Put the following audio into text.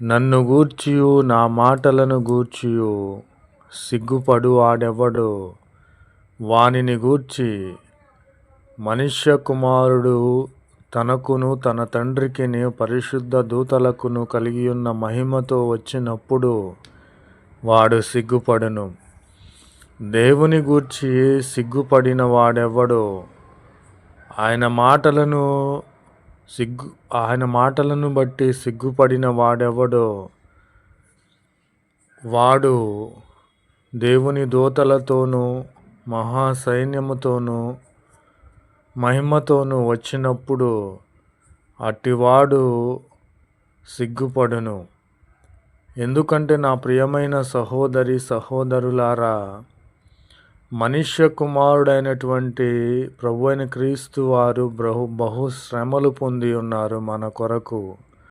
నన్ను గూర్చియు నా మాటలను గూర్చియు సిగ్గుపడు వాడెవడో వానిని గూర్చి మనుష్య కుమారుడు తనకును తన తండ్రికిని పరిశుద్ధ దూతలకును కలిగియున్న మహిమతో వచ్చినప్పుడు వాడు సిగ్గుపడును. దేవుని గూర్చి సిగ్గుపడిన వాడెవడో ఆయన మాటలను బట్టి సిగ్గుపడిన వాడెవడో వాడు దేవుని దూతలతోనూ మహాసైన్యముతోనూ మహిమతోనూ వచ్చినప్పుడు అట్టివాడు సిగ్గుపడును. ఎందుకంటే నా ప్రియమైన సహోదరి సహోదరులారా, మనుష్య కుమారుడైనటువంటి ప్రభువైన క్రీస్తు వారు బహు శ్రమలు పొంది ఉన్నారు మన కొరకు.